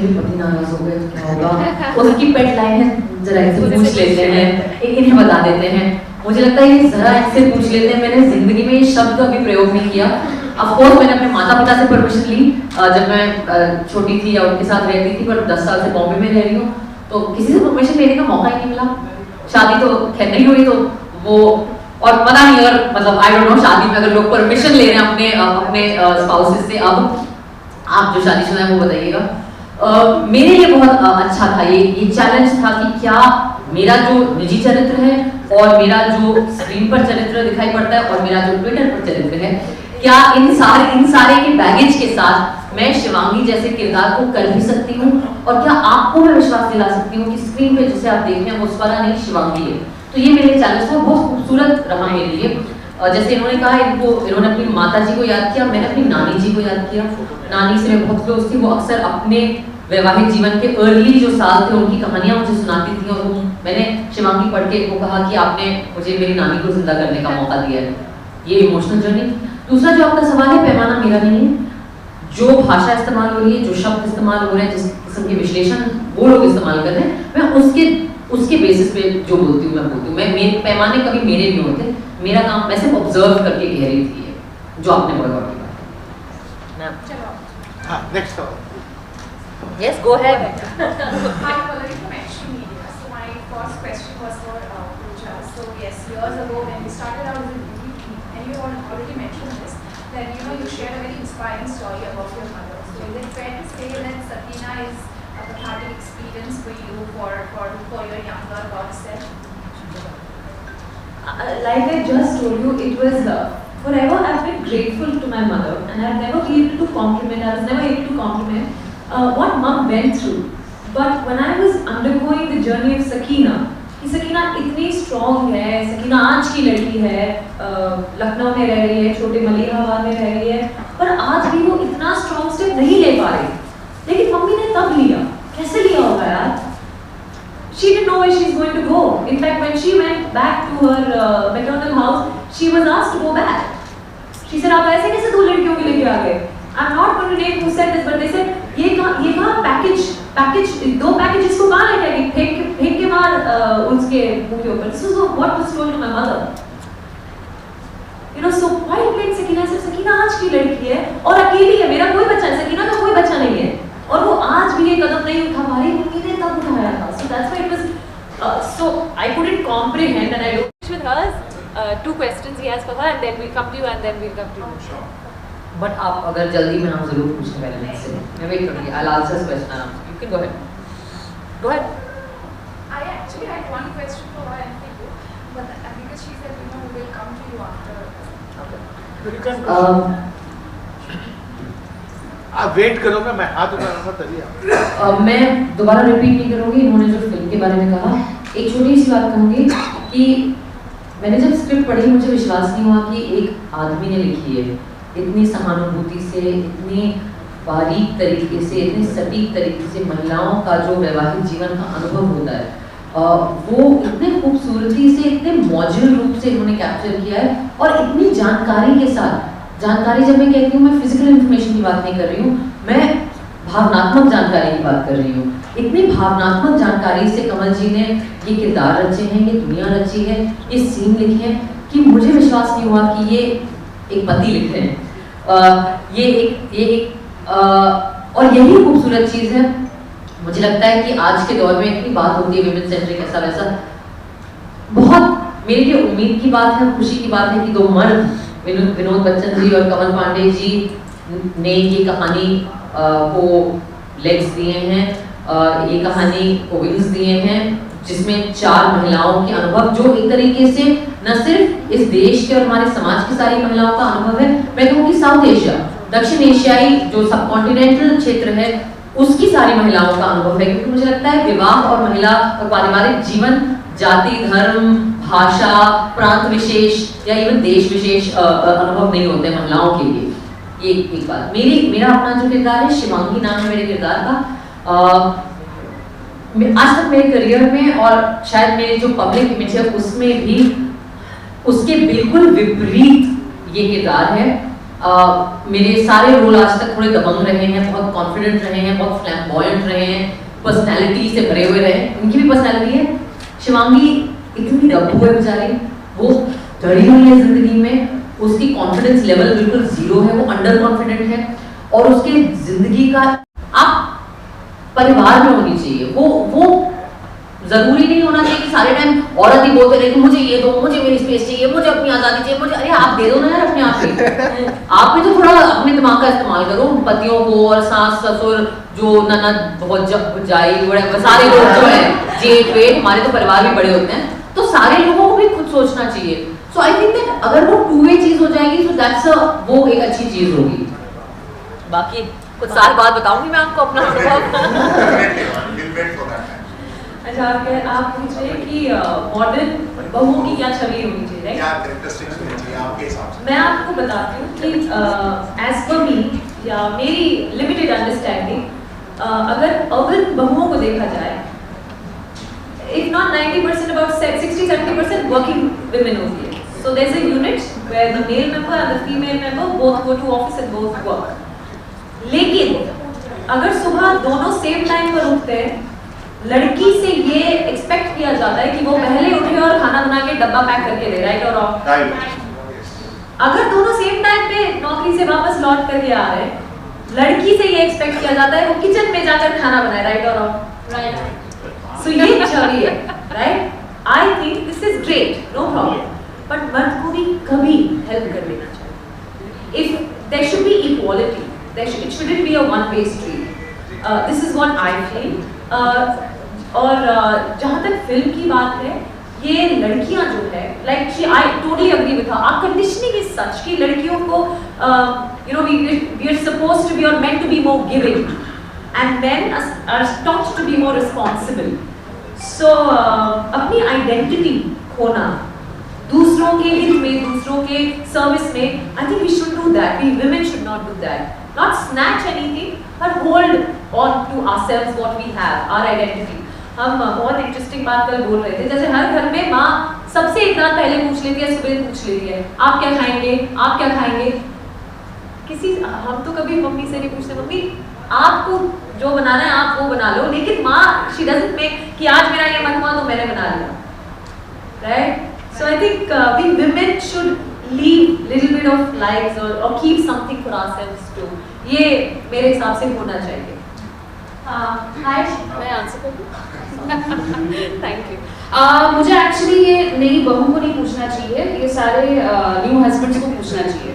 मेरे पति नाराज हो गए तो क्या होगा, उसकी पेट लाइन है, जरा इनसे पूछ लेते हैं, इन्हें बता देते हैं। मुझे लगता है कि जरा इनसे पूछ लेते हैं। मैंने जिंदगी में ये शब्द अभी प्रयोग नहीं किया। ऑफकोर्स मैंने अपने माता पिता से परमिशन ली जब मैं छोटी थी या उनके साथ रहती थी, पर 10 साल से बॉम्बे में रह रही हूँ तो किसी से परमिशन लेने का मौका ही नहीं मिला। शादी तो खैर नहीं हुई, तो वो और पता नहीं अगर मतलब आई डोंट नो शादी में अगर लोग परमिशन ले रहे हैं अपने स्पाउसेस से। अब आप जो शादीशुदा हैं वो बताइएगा। मेरे लिए बहुत अच्छा था ये चैलेंज था कि क्या मेरा जो निजी चरित्र है और मेरा जो स्क्रीन पर चरित्र दिखाई पड़ता है और मेरा जो ट्विटर पर चरित्र है, क्या इन सारे के बैगेज के साथ मैं शिवांगी जैसे किरदार को कर भी सकती हूँ, और क्या आपको मैं विश्वास दिला सकती हूँ कि स्क्रीन पे जिसे आप देख रहे हैं वो स्वरा नहीं शिवांगी है। तो ये मेरे चैलेंज था, बहुत खूबसूरत रहा मेरे लिए। जैसे इन्होंने कहा इन्होंने अपनी माता जी को याद किया, मैंने अपनी नानी जी को याद किया। नानी से मैं बहुत क्लोज थी, वो अक्सर अपने वैवाहिक जीवन के अर्ली जो साल थे उनकी कहानियां मुझे सुनाती थी, और वो मैंने शिवांगी पढ़ के वो कहा कि आपने मुझे मेरी नानी को जिंदा करने का मौका दिया है। ये इमोशनल जर्नी। दूसरा जो आपका सवाल है, पैमाना मेरा नहीं है। जो भाषा इस्तेमाल हो रही है, जो शब्द इस्तेमाल हो रहे हैं, जिस किस्म के विश्लेषण वो लोग इस्तेमाल कर रहे हैं, मैं उसके बेसिस पे जो बोलती हूँ मैं बोलती हूँ। मेरे पैमाने कभी मेरे नहीं होते। मेरा काम मैं सिर्फ ऑब्जर्व करके कह रही थी जो आपने बोला की बात। चलो हाँ, नेक्स्ट करो। Yes, go ahead. Hi, Valerie from Action Media. So my first question was for Pooja. So yes, years ago when we started out as a beauty team, and you already mentioned this, that you shared a very inspiring story about your mother. So is it fair to say that Sakina is a cathartic experience for you for your younger God self? Like I just told you, it was forever. I've been grateful to my mother, and I've never been able to compliment. I was never able to compliment what mom went through. But when I was undergoing the journey of Sakina, कि सकीना इतनी strong है, सकीना आज की लड़की है, लखनऊ में रह रही है, छोटे मलिहाबाद में रह रही है, पर आज भी वो इतना स्ट्रॉन्ग स्टेप नहीं ले पा रही। लेकिन मम्मी ने तब लिया। कैसे लिया होगा यार? She didn't know where she's going to go. In fact, when she went back to her maternal house, she was asked to go back. She said, आप ऐसे कैसे दो लड़कियों के लेके आ गए? I'm not going to name who said this, but they said, ये कहाँ पैकेज दो पैकेजेस को कहाँ लेके आएगी? फेंक के मार उसके मुंह के ऊपर। This is what was told to my mother. So while playing Sakina, Sakina आज की लड़की है और अकेली है, मेरा कोई बच्चा है, सकीना का कोई बच्चा नहीं है, और वो आज भी ये कदम नहीं उठा पा रही, मम्मी ने तब उठाया था। So that's why it was so I couldn't comprehend, and I don't With hers, 2 questions he has for her, and then we'll come to you, and then we'll come to you. Sure. But आप अगर जल्दी में हम जरूर पूछने वाले हैं इससे। मैं वेट करूँगी। I'll answer this question. You can go ahead. Go ahead. I actually had one question for her and for you, but because she said we will come to you after. Okay. आप wait करोगे, मैं हाथ उठाऊंगा तभी आप। मैं दोबारा repeat नहीं करूँगी। इन्होंने जो फिल्म के बारे में कहा, एक छोटी सी बात कहूँगी कि मैंने जब स्क्रिप्ट पढ़ी मुझे विश्वास नहीं हुआ कि एक आदमी ने लिखी है इतनी सहानुभूति से, इतनी बारीक तरीके से, इतने सटीक तरीके से महिलाओं का जो वैवाहिक जीवन का अनुभव होता है वो इतने खूबसूरती से, इतने मॉड्यूल रूप से इन्होंने कैप्चर किया है, और इतनी जानकारी के साथ। जानकारी जब मैं कहती हूँ, मैं फिजिकल इन्फॉर्मेशन की बात नहीं कर रही हूँ, मैं भावनात्मक जानकारी की बात कर रही हूँ। इतनी भावनात्मक जानकारी से कमल जी ने ये किरदार रचे हैं, ये दुनिया रची है, ये सीन लिखे हैं कि मुझे विश्वास नहीं हुआ कि ये एक पति लिख रहे हैं। और यही खूबसूरत चीज़ है। मुझे लगता है कि आज के दौर में इतनी बात होती है विमेन सेंट्रिक ऐसा वैसा, बहुत मेरे लिए उम्मीद की बात है, खुशी की बात है कि 2 मर्द विनोद बच्चन जी और कमल पांडे जी ने ये कहानी को लेग्स दिए हैं, ये कहानी को विंग्स दिए हैं, जिसमें 4 महिलाओं के अनुभव जो एक तरीके से न सिर्फ इस देश के और हमारे समाज की सारी महिलाओं का अनुभव है, मैं कहूँगी साउथ एशिया, दक्षिण एशियाई जो सब कॉन्टिनेंटल क्षेत्र है उसकी सारी महिलाओं का अनुभव है। क्योंकि मुझे लगता है विवाह और महिला और पारिवारिक जीवन जाति, धर्म, भाषा, प्रांत विशेष या इवन देश विशेष अनुभव नहीं होते महिलाओं के लिए। ये एक बात। मेरा अपना जो किरदार है, शिवांगी नाम है मेरे किरदार का। आज तक मेरे करियर में और शायद मेरी जो पब्लिक इमेज है उसमें भी उसके बिल्कुल विपरीत ये किरदार है। मेरे सारे रोल आज तक थोड़े दबंग रहे हैं, बहुत कॉन्फिडेंट रहे हैं, बहुत फ्लैम्बॉयंट रहे हैं, पर्सनैलिटी से भरे हुए रहे। उनकी भी पर्सनैलिटी है। शिवांगी इतनी डब्बू है बेचारी, वो डरी हुई है जिंदगी में, उसकी कॉन्फिडेंस लेवल बिल्कुल जीरो है, वो अंडर कॉन्फिडेंट है, और उसके जिंदगी का आप परिवार में होनी चाहिए। वो जरूरी नहीं होना चाहिए कि सारे टाइम औरत ही बोलते रहे कि मुझे ये दो, मुझे मेरी स्पेस चाहिए, मुझे अपनी आजादी चाहिए, मुझे, अरे आप दे दो ना यार अपने आप ही। आप भी तो थोड़ा अपने दिमाग का इस्तेमाल करो। पतियों को और सास ससुर जो ननद बहुत जाई सारे लोग जो है जेठ वेठ, हमारे तो परिवार भी बड़े होते हैं, तो सारे लोगों को भी खुद सोचना चाहिए। सो आई थिंक दैट अगर वो टू वे चीज हो जाएगी तो दैट्स वो एक अच्छी चीज होगी। बाकी कुछ साल बाद बताऊंगी मैं आपको अपना अनुभव। अच्छा, आप पूछ रहे हैं कि मॉडर्न बहुओं की क्या छवि होनी चाहिए, क्या कैरेक्टरिस्टिक्स होनी चाहिए आपके हिसाब से? मैं आपको बताती हूँ कि एज पर मी या मेरी लिमिटेड अंडरस्टैंडिंग, अगर अर्बन बहुओं को देखा जाए, if not 90%, about 60-70% working women होती है. So there's a unit where the male member and the female member both go to office and both work. लेकिन अगर सुबह दोनों सेम टाइम पर उठते हैं, लड़की से ये एक्सपेक्ट किया जाता है कि वो पहले उठे और खाना बना के डब्बा पैक करके दे, राइट और रॉन्ग? अगर दोनों सेम टाइम पे नौकरी से वापस लौट करके आ रहे हैं, लड़की से ये एक्सपेक्ट किया जाता है वो किचन में जाकर खाना बनाए, राइट और रॉन्ग? राइट। सो ये छवि है, right? I think this is great, no problem, but मर्द को भी कभी हेल्प कर लेना चाहिए। If there should be equality, it shouldn't be a one-way street. This is what I feel. और जहाँ तक फिल्म की बात है, ये लड़कियाँ जो है, like I totally agree with her. Our conditioning is such कि लड़कियों को, we are supposed to be or meant to be more giving, and men are taught to be more responsible. So अपनी identity खोना, दूसरों के हित में, दूसरों के सर्विस में, I think we should do that. We women should not do that. Not snatch anything, but hold on to ourselves what we have, our identity. हम बहुत इंटरेस्टिंग बात कल बोल रहे थे, जैसे हर घर में माँ सबसे एक रात पहले पूछ लेती है, सुबह पूछ लेती है, आप क्या खाएंगे, आप क्या खाएंगे? हम तो कभी मम्मी से नहीं पूछते, मम्मी आपको जो बनाना है आप वो बना लो, लेकिन माँ she doesn't make कि आज मेरा ये मन हुआ तो मैंने बना लिया, right? So I think we women should leave little bit of lives or keep something for ourselves too. ये मेरे हिसाब से होना चाहिए। हाय, मैं आंसर करूँ? Thank you. मुझे एक्चुअली ये नई बहू को नहीं पूछना चाहिए, ये सारे न्यू हस्बैंड्स को पूछना चाहिए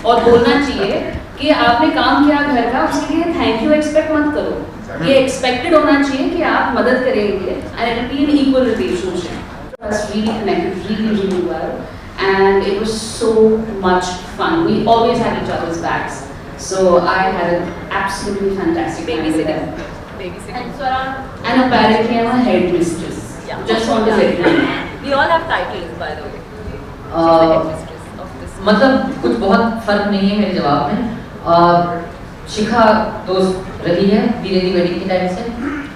और बोलना चाहिए कि आपने काम किया घर का, उसके लिए थैंक यू एक्सपेक्ट मत करो। ये एक्सपेक्टेड होना चाहिए कि आप मदद करेंगे and it will be an equal relationship. Us really connected really well, and it was so much fun. We always had each other's backs, so I had an absolutely fantastic time with them. And apparently I'm a headmistress. Yeah. Just want to let you know. We all have titles, by the way. मतलब कुछ बहुत फर्क नहीं है मेरे जवाब में। शिखा दोस्त रही है धीरे धीरे वेडिंग के टाइम से,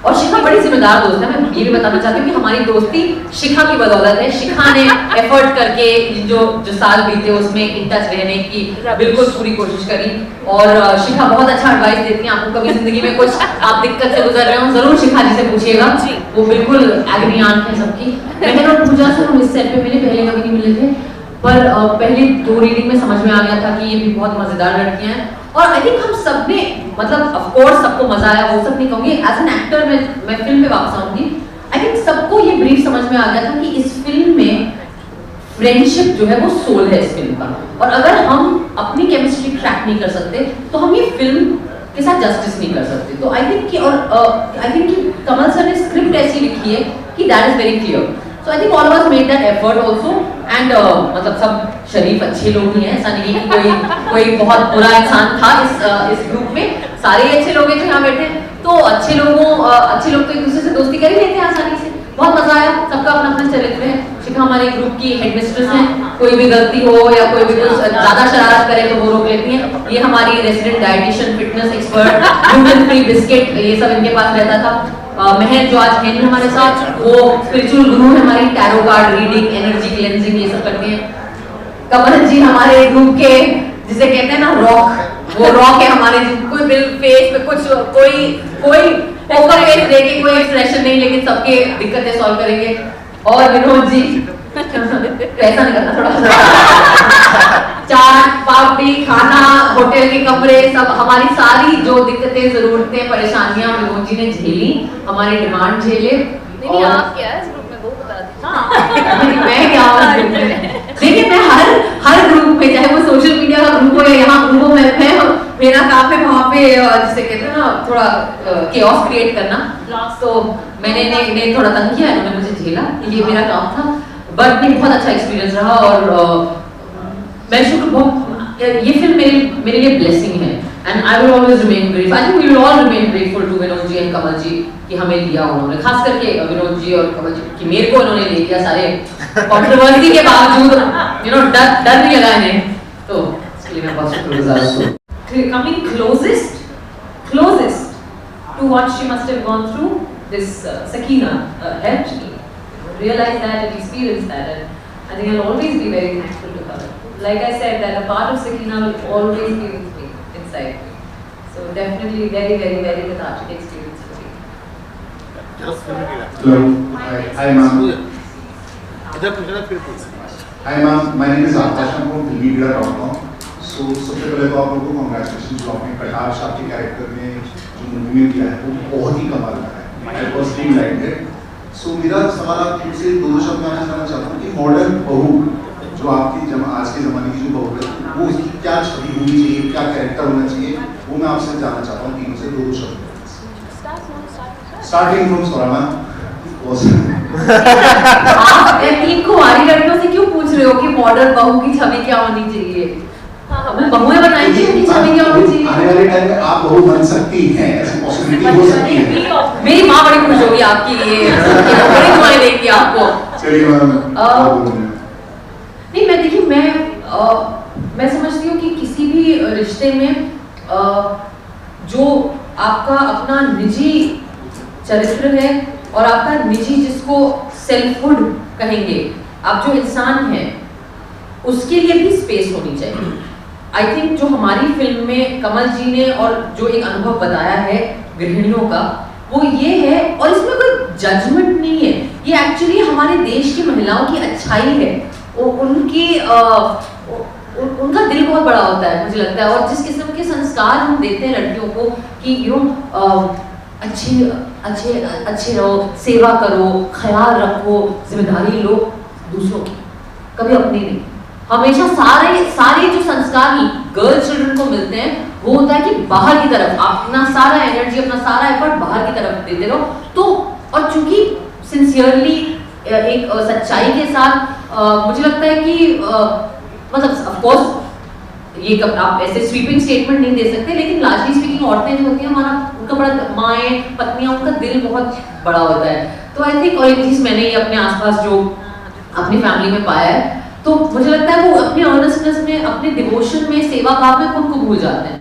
और शिखा बड़ी जिम्मेदार दोस्त है। मैं ये भी बताना चाहती हूँ कि हमारी दोस्ती शिखा की बदौलत है। शिखा ने एफर्ट करके जो साल बीते उसमें इन टच रहने की बिल्कुल पूरी कोशिश करी, और शिखा बहुत अच्छा एडवाइस देती है। आपको कभी जिंदगी में कुछ आप दिक्कत से गुजर रहे हो, जरूर शिखा जी से पूछिएगा, वो बिल्कुल एग्री आंट है सबकी। मैंने और पूजा से हम इस सेट पे मिले, पहले कभी नहीं मिले थे, पर पहले 2 रीडिंग में समझ में आ गया था कि ये भी बहुत मजेदार लड़कियां हैं। और आई थिंक हम सब ने, मतलब ऑफ कोर्स सबको मजा आया, वो सब नहीं कहूँगी, एज एन एक्टर मैं फिल्म पे वापस आऊंगी। आई थिंक सबको ये ब्रीफ समझ में आ गया था कि इस फिल्म में फ्रेंडशिप जो है वो सोल है इस फिल्म का, और अगर हम अपनी केमिस्ट्री ट्रैक नहीं कर सकते तो हम ये फिल्म के साथ जस्टिस नहीं कर सकते। तो आई थिंक कि आई थिंक कि कमल सर ने स्क्रिप्ट ऐसी लिखी है कि that is very clear. So I think all of us made that effort also, and मतलब सब शरीफ अच्छे लोग ही हैं, ऐसा नहीं है कि कोई बहुत बुरा इंसान था इस ग्रुप में, सारे अच्छे लोग हैं जो यहाँ बैठे हैं। तो अच्छे लोग तो एक दूसरे से दोस्ती कर ही लेते हैं आसानी से। बहुत मजा आया, सबका अपना अपना चरित्र है। शिखा हमारे ग्रुप की हेडमिस्ट्रेस हैं, कोई भी गलती हो या कोई भी कुछ ज्यादा शरारत करे तो वो रोक लेती हैं। ये हमारी resident dietitian, fitness expert, gluten free biscuit, ये सब इनके पास रहता था। महर जो आज है नहीं हमारे साथ, वो स्पिरिचुअल गुरु है हमारी, tarot card reading, energy cleansing ये सब करती हैं। कमल जी हमारे ग्रुप के जिसे कहते हैं ना रॉक, वो रॉक है हमारे, कोई बिल फेस पे कुछ कोई पोकर फेस देके कोई एक्सप्रेशन नहीं, लेकिन सबके दिक्कतें सॉल्व करेंगे। और विनोद जी पैसा नहीं करना, थोड़ा चाट पापड़ी खाना होटल के कमरे सब, हमारी सारी जो दिक्कतें जरूरतें परेशानियां विनोद जी ने झेली, हमारी डिमांड झेले। नहीं आप क्या है इस ग्रुप में वो बता दीजिए। मैं क्या हूँ इस ग्रुप में? देखिए मैं हर ग्रुप में, चाहे वो सोशल मीडिया का ग्रुप हो या यहाँ ग्रुप हो, मैं मेरा काम है वहाँ पे जिसे कहते हैं ना थोड़ा केओस क्रिएट करना। तो मैंने इन्हें थोड़ा तंग किया, इन्होंने मुझे झेला, ये मेरा काम था। बट नहीं, बहुत अच्छा एक्सपीरियंस रहा और मैं ये फिल्म मेरे लिए ब्लेसिंग है and I will always remain grateful. I think we will all remain grateful to Vinod ji and Kamal ji कि हमें लिया उन्होंने, खास करके विनोद जी और कमल जी कि मेरे को उन्होंने ले लिया सारे कंट्रोवर्सी के बावजूद, यू नो डर नहीं लगा इन्हें, तो इसके लिए मैं बहुत शुक्रगुजार हूँ। Coming closest to what she must have gone through, this Sakina helped me realize that and experience that, and I think I'll always be very thankful to her. Like I said, that a part of Sakina will always be with me inside. So definitely very, very, very cathartic experience for me. Hello, hi ma'am. इधर पूछना फिर पूछ। Hi ma'am, my name is Akash. I'm from filmmedia.com. So सबसे पहले तो आप लोगों को congratulations जो आपने कटार शाह के कैरेक्टर में जो मूवी में दिया है वो बहुत ही कमाल का है। I personally liked it. So मेरा सवाल आपसे दो शब्द में जानना चाहता हूँ कि मॉडर्न बहू जो आपकी आज के ज़माने की जो बहू है वो उसकी क्या छवि होनी चाहिए, क्या कैरेक्टर होना चाहिए, वो मैं आपसे जानना चाहता हूँ तीनों से दो शब्द। स्टार्टिंग फ्रॉम सोराना। आप तीन कुंवारी लड़कियों से क्यों पूछ रहे हो कि मॉडर्न बहू की छवि क्या होनी चाहिए? वो बहुएं बनाएंगी, उनकी छवि क्या होनी चाहिए? आने वाले टाइम में आप बहू बन सकती हैं, ऐसी पॉसिबिलिटी हो सकती है। मेरी माँ बड़ी खुश होगी आपकी ये बड़ी दुआएं देगी आपको। चलिए मैम। नहीं मैं देखिए मैं समझती हूँ कि किसी भी रिश्ते में जो आपका अपना निजी चरित्र है और आपका निजी जिसको सेल्फहुड कहेंगे, आप जो इंसान हैं उसके लिए भी स्पेस होनी चाहिए। आई थिंक जो हमारी फिल्म में कमल जी ने और जो एक अनुभव बताया है गृहिणियों का वो ये है, और इसमें कोई जजमेंट नहीं है, ये एक्चुअली हमारे देश की महिलाओं की अच्छाई है। उनकी उनका दिल बहुत बड़ा होता है मुझे लगता है, और जिस किस्म के संस्कार हम देते हैं लड़कियों को कि यू अच्छे रहो, सेवा करो, ख्याल रखो, जिम्मेदारी लो दूसरों की, कभी अपनी नहीं। हमेशा सारे जो संस्कार गर्ल चिल्ड्रन को मिलते हैं वो होता है कि बाहर की तरफ अपना सारा एनर्जी, अपना सारा एफर्ट बाहर की तरफ देते रहो। तो और चूंकि सिंसियरली एक सच्चाई के साथ मुझे लगता है कि मतलब ऑफ कोर्स ये आप ऐसे स्वीपिंग स्टेटमेंट नहीं दे सकते, लेकिन लार्जली स्पीकिंग औरतें जो होती हैं हमारा उनका बड़ा माएँ पत्नियां उनका दिल बहुत बड़ा होता है। तो आई थिंक, और एक चीज़ मैंने ये अपने आसपास जो अपनी फैमिली में पाया है, तो मुझे लगता है वो अपने ऑनेस्टनेस में, अपने डिवोशन में, सेवा भाव में खुद को भूल जाते हैं।